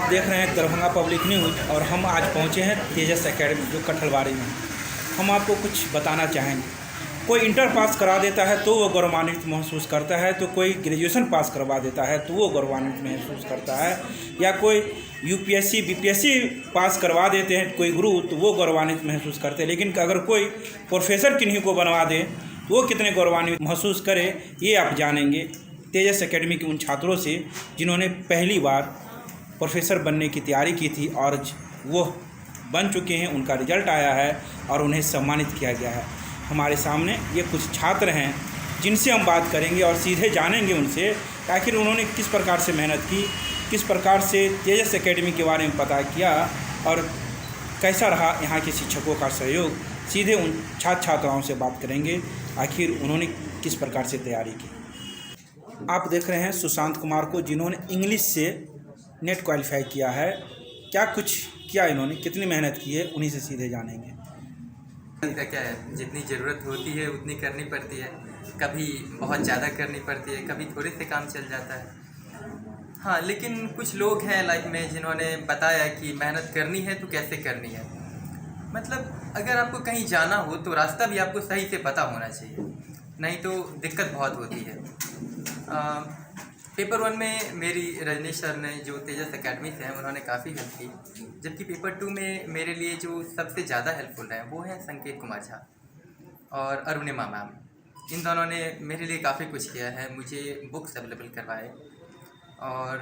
आप देख रहे हैं दरभंगा पब्लिक न्यूज़ और हम आज पहुंचे हैं तेजस एकेडमी जो कठलवाड़ी में। हम आपको कुछ बताना चाहेंगे। कोई इंटर पास करा देता है तो वो गौरवान्वित महसूस करता है, तो कोई ग्रेजुएशन पास करवा देता है तो वो गौरवान्वित महसूस करता है, या कोई यूपीएससी बीपीएससी पास करवा देते हैं कोई गुरु तो वो गौरवान्वित महसूस करते हैं। लेकिन अगर कोई प्रोफेसर किन्हीं को बनवा दे तो वो कितने गौरवान्वित महसूस करे, ये आप जानेंगे तेजस एकेडमी के उन छात्रों से जिन्होंने पहली बार प्रोफेसर बनने की तैयारी की थी और वो बन चुके हैं। उनका रिजल्ट आया है और उन्हें सम्मानित किया गया है। हमारे सामने ये कुछ छात्र हैं जिनसे हम बात करेंगे और सीधे जानेंगे उनसे आखिर उन्होंने किस प्रकार से मेहनत की, किस प्रकार से तेजस एकेडमी के बारे में पता किया और कैसा रहा यहाँ के शिक्षकों का सहयोग। सीधे उन छात्र छात्राओं से बात करेंगे आखिर उन्होंने किस प्रकार से तैयारी की। आप देख रहे हैं सुशांत कुमार को, जिन्होंने इंग्लिश से नेट क्वालिफाई किया है। क्या कुछ किया इन्होंने, कितनी मेहनत की है, उन्हीं से सीधे जानेंगे। का क्या है, जितनी ज़रूरत होती है उतनी करनी पड़ती है। कभी बहुत ज़्यादा करनी पड़ती है, कभी थोड़े से काम चल जाता है। हाँ, लेकिन कुछ लोग हैं लाइफ में जिन्होंने बताया कि मेहनत करनी है तो कैसे करनी है। मतलब अगर आपको कहीं जाना हो तो रास्ता भी आपको सही से पता होना चाहिए, नहीं तो दिक्कत बहुत होती है। पेपर 1 में मेरी रजनीश सर ने जो तेजस एकेडमी से हैं उन्होंने काफ़ी हेल्प की, जबकि पेपर 2 में मेरे लिए जो सबसे ज़्यादा हेल्पफुल है वो है संकेत कुमार झा और अरुणिमा मैम। इन दोनों ने मेरे लिए काफ़ी कुछ किया है, मुझे बुक्स अवेलेबल करवाए और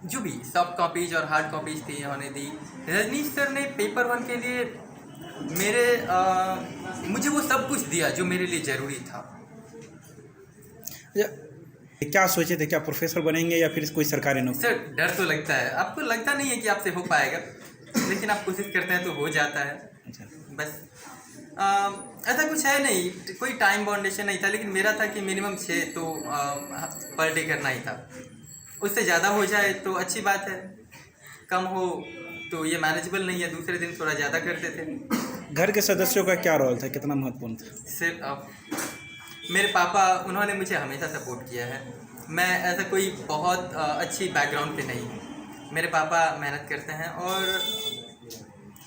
जो भी सॉफ्ट कॉपीज और हार्ड कॉपीज थी उन्होंने दी। रजनीश सर ने पेपर 1 के लिए मुझे वो सब कुछ दिया जो मेरे लिए ज़रूरी था। क्या सोचे थे, क्या प्रोफेसर बनेंगे या फिर कोई सरकारी नौकरी? सर डर तो लगता है, आपको लगता नहीं है कि आपसे हो पाएगा, लेकिन आप कोशिश करते हैं तो हो जाता है। बस ऐसा कुछ है नहीं, कोई टाइम बाउंडेशन नहीं था, लेकिन मेरा था कि मिनिमम 6 तो पर डे करना ही था। उससे ज़्यादा हो जाए तो अच्छी बात है, कम हो तो ये मैनेजेबल नहीं है, दूसरे दिन थोड़ा ज़्यादा करते थे। घर के सदस्यों का क्या रोल था, कितना महत्वपूर्ण था? सिर्फ मेरे पापा, उन्होंने मुझे हमेशा सपोर्ट किया है। मैं ऐसा कोई बहुत अच्छी बैकग्राउंड पे नहीं हूँ। मेरे पापा मेहनत करते हैं और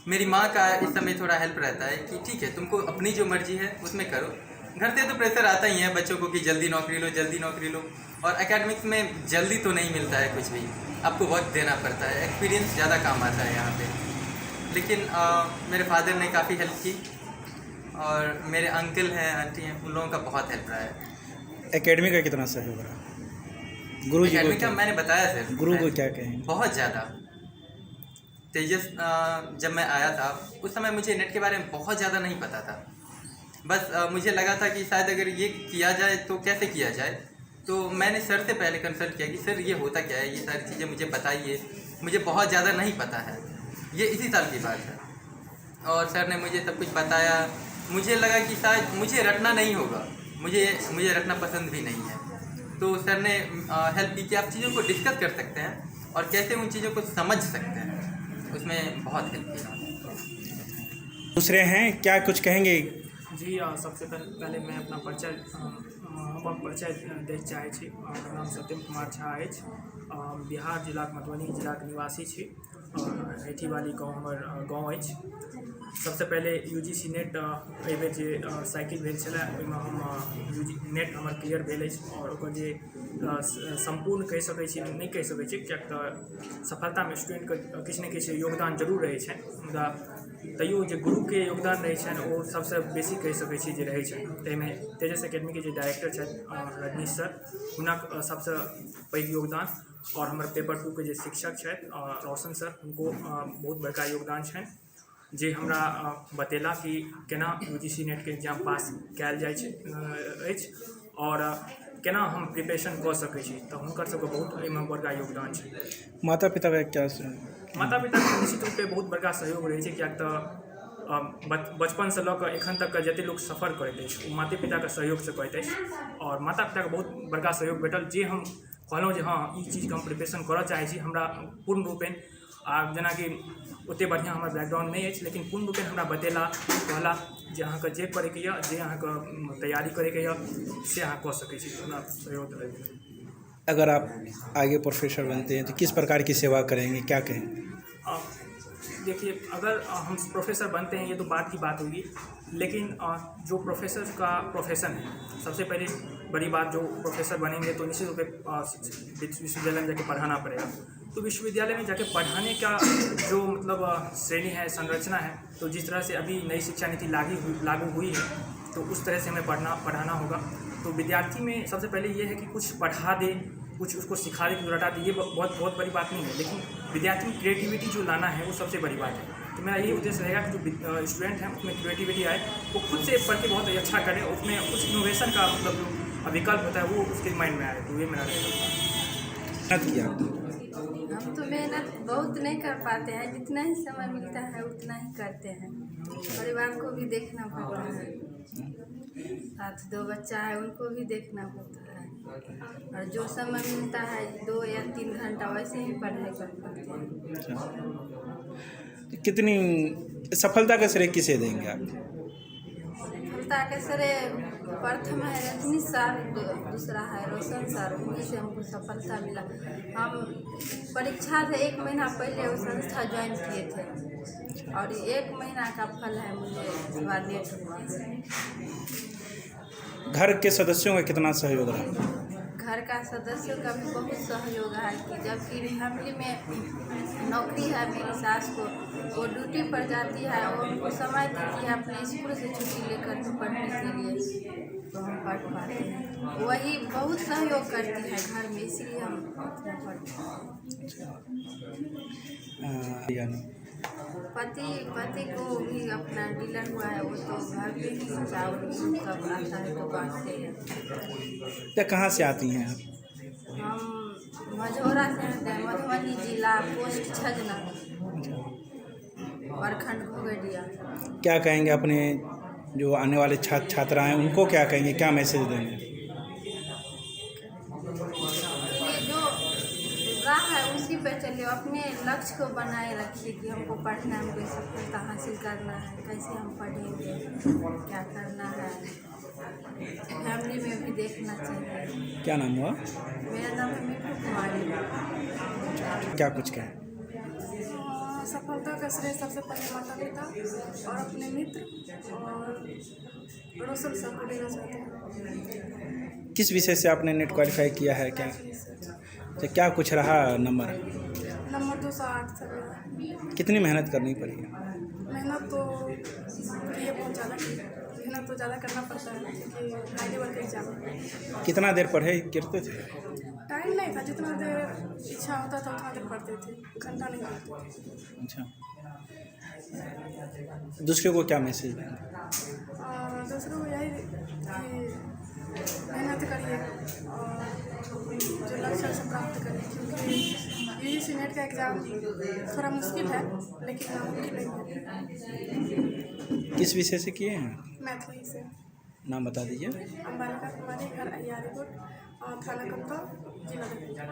मेरी माँ का इस समय थोड़ा हेल्प रहता है कि ठीक है तुमको अपनी जो मर्जी है उसमें करो। घर से तो प्रेशर आता ही है बच्चों को कि जल्दी नौकरी लो, जल्दी नौकरी लो, और एकेडमिक्स में जल्दी तो नहीं मिलता है कुछ भी, आपको वक्त देना पड़ता है, एक्सपीरियंस ज़्यादा काम आता है यहाँ पे। लेकिन मेरे फादर ने काफ़ी हेल्प की और मेरे अंकल हैं, आंटी हैं, उन लोगों का बहुत हेल्प रहा है। एकेडमी का कितना सहयोग रहा? गुरु जी को क्या मैंने बताया सर, गुरु को क्या कहेंगे? बहुत ज़्यादा। तेजस जब मैं आया था उस समय मुझे नेट के बारे में बहुत ज़्यादा नहीं पता था। बस मुझे लगा था कि शायद अगर ये किया जाए तो कैसे किया जाए, तो मैंने सर से पहले कंसल्ट किया कि सर ये होता क्या है, ये सारी चीज़ें मुझे बताइए, मुझे बहुत ज़्यादा नहीं पता है। ये इसी साल की बात है और सर ने मुझे सब कुछ बताया। मुझे लगा कि शायद मुझे रटना नहीं होगा, मुझे रटना पसंद भी नहीं है, तो सर ने हेल्प की कि आप चीज़ों को डिस्कस कर सकते हैं और कैसे उन चीज़ों को समझ सकते हैं, उसमें बहुत हेल्प की। दूसरे हैं, क्या कुछ कहेंगे? जी सबसे पहले मैं अपना परिचय दै चाहै छी। हमर नाम सत्यम कुमार झा अछि, बिहार जिलाक मधुबनी जिलाक निवासी छी और एठीवाली गाँव हमर गाँव अछि। सबसे पहले UGC नेट एहि बेर जे साइकिल भेल छलै ओहिमे हम नेट हमर क्लियर भेल अछि और ओकर जे संपूर्ण कहि सकै छी नहि कहि सकै छी, किएक तऽ सफलतामे स्टूडेंटके किछु ने किछु योगदान जरूर रहै छनि, मुदा तैयो जे गुरुके योगदान रहै छनि ओ सबसँ बेसी कहि सकै छी जे रहै छनि। ताहिमे तेजस एकेडमीके जे डायरेक्टर छथि रजनीश सर, हुनक सबसँ पैघ योगदान, और हमर पेपर 2 के जे शिक्षक छथि रोशन सर, हुनको बहुत बड़का योगदान छनि, जे हमरा बतेला कि केना UGC नेटके एग्जाम पास कयल जाइ छै अछि और केना हम प्रिपरेशन कऽ सकै छी, तऽ हुनकर सबके बहुत एहिमे बड़का योगदान छै। माता पिता का क्या? माता पिताके निश्चित रूपे बहुत बड़का सहयोग रहै छै, किएक तऽ बचपनसँ लऽ कऽ एखन तक जतेक लोक सफर करैत अछि ओ माते पिताके सहयोगसँ करैत अछि और माता पिताके बहुत बड़का सहयोग भेटल। जे हम कहलहुँ जे हाँ ई चीजके हम प्रिपरेशन करऽ चाहै छी, हमरा पूर्ण रूपेण जेनाकि ओतेक बढ़िआँ हमर बैकग्राउंड नहीं अछि, लेकिन पूर्ण रूपेण हमरा बतेला, कहला जे अहाँके जे करैके यऽ, जे अहाँके तैयारी करैके यऽ से अहाँ कऽ सकै छी, हमरा सहयोग देलथि। अगर आप आगे प्रोफेसर बनते हैं तो किस प्रकार की सेवा करेंगे, क्या कहेंगे? देखिए, अगर हम प्रोफेसर बनते हैं ये तो बात की बात होगी, लेकिन जो प्रोफेसर का प्रोफेशन है, सबसे पहले बड़ी बात, जो प्रोफेसर बनेंगे तो निश्चित रूप से विश्वविद्यालय में जाके पढ़ाना पड़ेगा। तो विश्वविद्यालय में जाके पढ़ाने का जो मतलब श्रेणी है, संरचना है, तो जिस तरह से अभी नई शिक्षा नीति लागू हुई है, तो उस तरह से हमें पढ़ाना होगा। तो विद्यार्थी में सबसे पहले ये है कि कुछ पढ़ा दे, कुछ उसको सिखा दे, कुछ रटा दे, ये बहुत बड़ी बात नहीं है, लेकिन विद्यार्थी में क्रिएटिविटी जो लाना है वो सबसे बड़ी बात है। तो मेरा यही उद्देश्य रहेगा कि जो स्टूडेंट हैं उसमें क्रिएटिविटी आए, वो खुद से पढ़ के बहुत अच्छा करे, उसमें कुछ इनोवेशन का मतलब जो विकल्प होता है वो उसके माइंड में आए। तो ये मेरा रहेगा। मेहनत किया हम तो मेहनत बहुत नहीं कर पाते हैं, जितना ही समय मिलता है उतना ही करते हैं। परिवार को भी देखना पड़ता है, साथ 2 बच्चा है उनको भी देखना पड़ता है, और जो समय मिलता है 2 या 3 घंटा वैसे ही पढ़ाई कर पाते हैं। कितनी सफलता का श्रेय किसे देंगे आप? सफलता के सरे प्रथम है रजनी सर, दूसरा है रोशन सर, उन्हीं से हमको सफलता मिला। हम परीक्षा से 1 महीना पहले वो संस्था ज्वाइन किए थे, और 1 महीना का फल है मुझे इस बार लेट हुआ। घर के सदस्यों का कितना सहयोग रहा? घर का सदस्यों का भी बहुत सहयोग है कि जबकि फैमिली में नौकरी है मेरी सास को, वो ड्यूटी पर जाती है और उनको समय देती है अपने स्कूल से छुट्टी लेकर के पढ़ने के लिए, तो हम पढ़ पाते हैं। वही बहुत सहयोग करती है घर में, इसलिए हम उतना पढ़ते हैं। पति को भी अपना डीलर हुआ है, वो तो घर पे ही चावल सब आता है तो बांटते हैं। क्या कहाँ से आती हैं आप? हम मझौरा से आते हैं, मधुबनी जिला, पोस्ट छजना, प्रखंड घोगडिया। क्या कहेंगे अपने जो आने वाले छात्र छात्रा हैं उनको, क्या कहेंगे, क्या मैसेज देंगे? ये जो राह है उसी पे चलिए, अपने लक्ष्य को बनाए रखिए कि हमको पढ़ना है, हमको सफलता हासिल करना है, कैसे हम पढ़ेंगे, क्या करना है, फैमिली में भी देखना चाहिए। क्या नाम हुआ? मेरा नाम है मीठू कुमारी। क्या कुछ कहें? सफलता का श्रेय सबसे पहले माता पिता और अपने मित्र और रोशन सर को देना चाहते हैं। किस विषय से आपने नेट क्वालिफाई किया है? क्या तो क्या कुछ रहा नंबर? Number 208 sir. कितनी मेहनत करनी पड़ी? मेहनत तो ये बहुत ज़्यादा की, मेहनत तो ज़्यादा करना पड़ता है क्योंकि हाई लेवल का एग्जाम है। कितना देर पढ़े करते थे? टाइम नहीं था, जितना देर इच्छा होता था उतना देर पढ़ते थे, घंटा नहीं पढ़ते थे। अच्छा, दूसरे को क्या मैसेज देंगे? और दूसरों को यही कि मेहनत करिए और जो लक्ष्य से प्राप्त करिए, क्योंकि यूजीसी नेट का एग्ज़ाम थोड़ा मुश्किल है लेकिन नामुमकिन नहीं है। किस विषय से किए हैं? मैथिली से। नाम बता दीजिए। अंबालिका कुमारी, घर अयारीपुर, थाना कमता, जिला दरभंगा।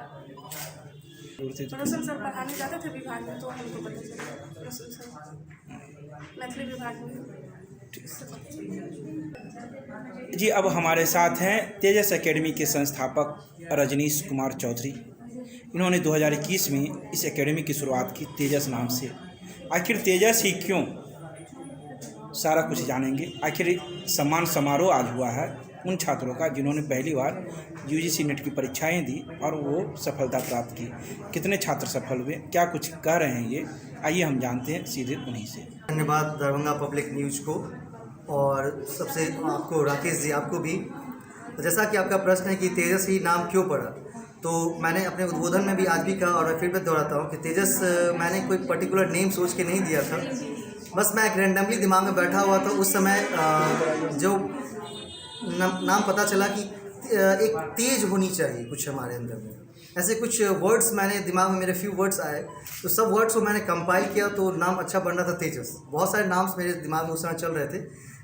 रोशन सर पढ़ाने जाते थे विभाग में तो हमको पता चला रोशन सर मैथिली विभाग में। जी, अब हमारे साथ हैं तेजस एकेडमी के संस्थापक रजनीश कुमार चौधरी। इन्होंने 2021 में इस एकेडमी की शुरुआत की तेजस नाम से। आखिर तेजस ही क्यों, सारा कुछ जानेंगे। आखिर सम्मान समारोह आज हुआ है उन छात्रों का जिन्होंने पहली बार यूजीसी नेट की परीक्षाएं दी और वो सफलता प्राप्त की। कितने छात्र सफल हुए, क्या कुछ कह रहे हैं, ये आइए हम जानते हैं सीधे उन्हीं से। धन्यवाद दरभंगा पब्लिक न्यूज़ को और सबसे आपको राकेश जी, आपको भी। जैसा कि आपका प्रश्न है कि तेजस ही नाम क्यों पड़ा, तो मैंने अपने उद्बोधन में भी आज भी कहा और मैं फिर भी दोहराता हूँ कि तेजस मैंने कोई पर्टिकुलर नेम सोच के नहीं दिया था। बस मैं एक रैंडमली दिमाग में बैठा हुआ था उस समय, जो नाम पता चला कि एक तेज होनी चाहिए कुछ हमारे अंदर में, ऐसे कुछ वर्ड्स मैंने दिमाग में, मेरे फ्यू वर्ड्स आए तो सब वर्ड्स को मैंने कंपाइल किया तो नाम अच्छा बन रहा था तेजस। बहुत सारे नाम्स मेरे दिमाग में उस समय चल रहे थे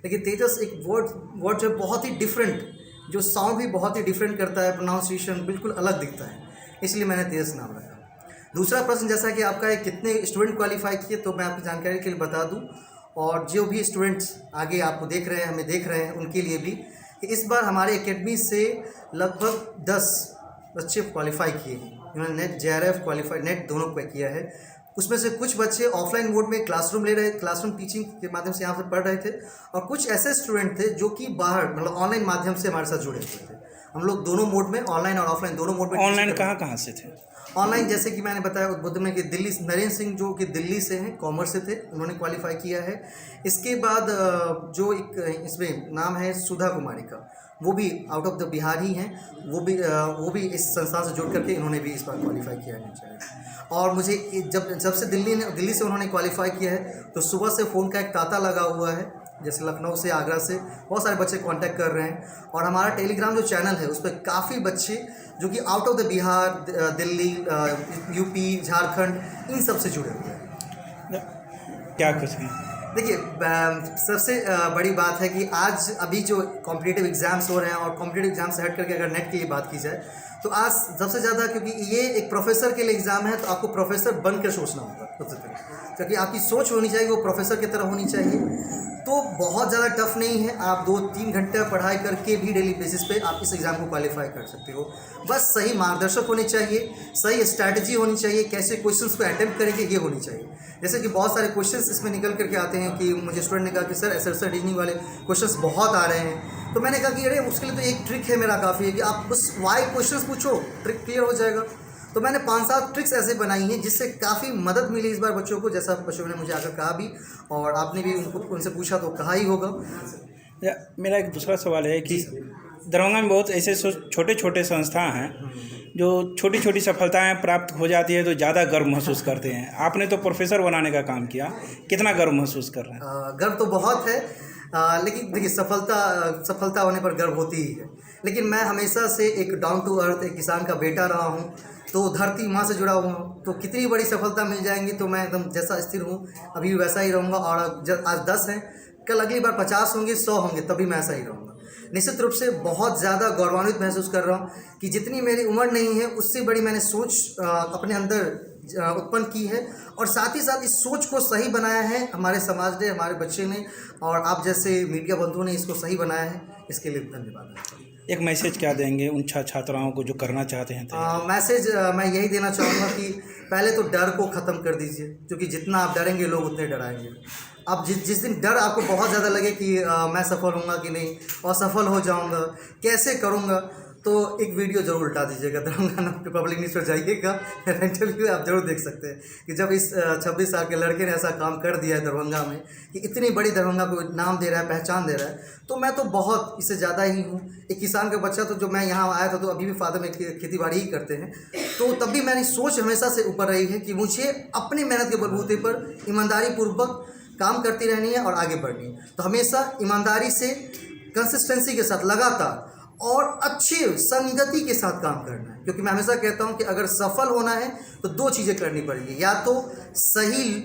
लेकिन तेजस एक वर्ड जो बहुत ही डिफरेंट, जो साउंड भी बहुत ही डिफरेंट करता है, प्रोनाउंसिएशन बिल्कुल अलग दिखता है, इसलिए मैंने तेजस नाम रखा। दूसरा प्रश्न जैसा कि आपका है कितने स्टूडेंट क्वालिफाई किए, तो मैं आपकी जानकारी के लिए बता दूं और जो भी स्टूडेंट्स आगे आपको देख रहे हैं, हमें देख रहे हैं, उनके लिए भी कि इस बार हमारे एकेडमी से लगभग 10 बच्चे क्वालिफाई किए हैं। इन्होंने नेट JRF क्वालिफाई नेट दोनों को किया है। उसमें से कुछ बच्चे ऑफलाइन मोड में क्लासरूम ले रहे, क्लासरूम टीचिंग के माध्यम से यहाँ से पढ़ रहे थे, और कुछ ऐसे स्टूडेंट थे जो कि बाहर मतलब ऑनलाइन माध्यम से हमारे साथ जुड़े हुए थे। हम लोग दोनों मोड में, ऑनलाइन और ऑफलाइन दोनों मोड में। ऑनलाइन कहाँ से थे? ऑनलाइन जैसे कि मैंने बताया उद्बोधन में कि दिल्ली नरेंद्र सिंह जो कि दिल्ली से हैं, कॉमर्स से थे, उन्होंने क्वालिफाई किया है। इसके बाद जो एक इसमें नाम है सुधा कुमारी का, वो भी आउट ऑफ द बिहार ही हैं, वो भी इस संस्थान से जुड़ करके इन्होंने भी इस बार क्वालिफाई किया है। और मुझे जब से दिल्ली से उन्होंने क्वालिफाई किया है, तो सुबह से फ़ोन का एक तांता लगा हुआ है, जैसे लखनऊ से, आगरा से बहुत सारे बच्चे कांटेक्ट कर रहे हैं। और हमारा टेलीग्राम जो चैनल है उस पर काफ़ी बच्चे जो कि out of the Bihar, Delhi, UP, Jharkhand, इन सब से जुड़े हुए हैं। क्या कुछ है? देखिए, सबसे बड़ी बात है कि आज अभी जो कॉम्पिटिटिव एग्ज़ाम्स हो रहे हैं, और कॉम्पिटिटिव एग्ज़ाम से हट करके अगर नेट की बात की जाए, तो आज सबसे ज़्यादा, क्योंकि ये एक प्रोफेसर के लिए एग्ज़ाम है, तो आपको प्रोफेसर बनकर सोचना होगा सबसे पहले, क्योंकि आपकी सोच होनी चाहिए वो प्रोफेसर की तरह होनी चाहिए। तो बहुत ज़्यादा टफ नहीं है, आप 2-3 घंटे पढ़ाई करके भी डेली बेसिस पे आप इस एग्ज़ाम को क्वालिफाई कर सकते हो। बस सही मार्गदर्शक होने चाहिए, सही स्ट्रैटेजी होनी चाहिए, कैसे क्वेश्चंस को अटेम्प्ट करेंगे ये होनी चाहिए। जैसे कि बहुत सारे क्वेश्चंस इसमें निकल करके आते हैं कि मुझे स्टूडेंट ने कहा कि सर SSR रीजनिंग वाले क्वेश्चंस बहुत आ रहे हैं, तो मैंने कहा कि अरे उसके लिए तो एक ट्रिक है मेरा, काफ़ी है कि आप बस वाई क्वेश्चंस पूछो, ट्रिक क्लियर हो जाएगा। तो मैंने 5-7 ट्रिक्स ऐसे बनाई हैं जिससे काफ़ी मदद मिली इस बार बच्चों को, जैसा बच्चों ने मुझे आकर कहा भी, और आपने भी उनसे पूछा तो कहा ही होगा। मेरा एक दूसरा सवाल है कि दरभंगा में बहुत ऐसे छोटे छोटे संस्थान हैं जो छोटी छोटी सफलताएं प्राप्त हो जाती है तो ज़्यादा गर्व महसूस करते हैं। आपने तो प्रोफेसर बनाने का काम किया, कितना गर्व महसूस कर रहे हैं? गर्व तो बहुत है, लेकिन देखिए सफलता होने पर गर्व होती ही है। लेकिन मैं हमेशा से एक डाउन टू अर्थ, एक किसान का बेटा रहा हूँ, तो धरती माँ से जुड़ा हुआ हूँ। तो कितनी बड़ी सफलता मिल जाएंगी तो मैं एकदम जैसा स्थिर हूँ अभी वैसा ही रहूँगा। और जब आज 10 हैं, कल अगली बार 50 होंगे, 100 होंगे, तभी मैं ऐसा ही रहूँगा। निश्चित रूप से बहुत ज़्यादा गौरवान्वित महसूस कर रहा हूँ कि जितनी मेरी उम्र नहीं है उससे बड़ी मैंने सोच अपने अंदर उत्पन्न की है, और साथ ही साथ इस सोच को सही बनाया है हमारे समाज ने, हमारे बच्चे ने, और आप जैसे मीडिया बंधुओं ने इसको सही बनाया है। इसके लिए धन्यवाद। एक मैसेज क्या देंगे उन छात्राओं को जो करना चाहते हैं? मैसेज मैं यही देना चाहूँगा कि पहले तो डर को ख़त्म कर दीजिए, क्योंकि जितना आप डरेंगे लोग उतने डराएंगे। अब जिस दिन डर आपको बहुत ज़्यादा लगे कि मैं सफल होऊंगा कि नहीं, असफल हो जाऊंगा, कैसे करूंगा, तो एक वीडियो ज़रूर उल्टा दीजिएगा। दरभंगा पब्लिक न्यूज़ पर जाइएगा, इंटरव्यू आप जरूर देख सकते हैं कि जब इस 26 साल के लड़के ने ऐसा काम कर दिया है दरभंगा में, कि इतनी बड़ी दरभंगा को नाम दे रहा है, पहचान दे रहा है, तो मैं तो बहुत इससे ज़्यादा ही हूँ। एक किसान का बच्चा, तो जो मैं यहाँ आया था तो अभी भी फादर में खेती बाड़ी ही करते हैं, तो तब भी मेरी सोच हमेशा से ऊपर रही है कि मुझे अपनी मेहनत के बलबूते पर ईमानदारी पूर्वक काम करती रहनी है और आगे बढ़नी है। तो हमेशा ईमानदारी से, कंसिस्टेंसी के साथ, लगातार और अच्छे संगति के साथ काम करना है। क्योंकि मैं हमेशा कहता हूं कि अगर सफल होना है तो 2 चीज़ें करनी पड़ेगी, या तो सही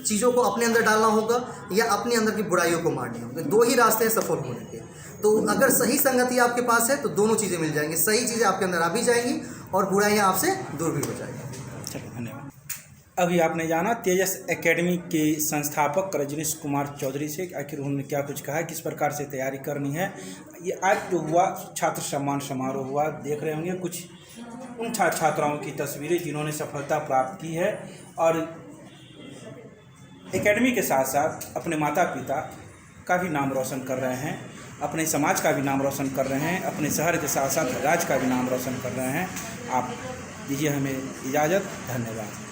चीज़ों को अपने अंदर डालना होगा या अपने अंदर की बुराइयों को मारनी होगी। 2 ही रास्ते हैं सफल होने के। तो अगर सही संगति आपके पास है तो दोनों चीज़ें मिल जाएंगी, सही चीज़ें आपके अंदर आ भी जाएंगी और बुराइयाँ आपसे दूर भी हो जाएंगी। चलो, धन्यवाद। अभी आपने जाना तेजस एकेडमी के संस्थापक रजनीश कुमार चौधरी से, आखिर उन्होंने क्या कुछ कहा, किस प्रकार से तैयारी करनी है। ये आज जो हुआ छात्र सम्मान समारोह हुआ, देख रहे होंगे कुछ उन छात्राओं की तस्वीरें जिन्होंने सफलता प्राप्त की है और एकेडमी के साथ साथ अपने माता पिता का भी नाम रोशन कर रहे हैं, अपने समाज का भी नाम रोशन कर रहे हैं, अपने शहर के साथ साथ राज्य का भी नाम रोशन कर रहे हैं। आप दीजिए हमें इजाज़त। धन्यवाद।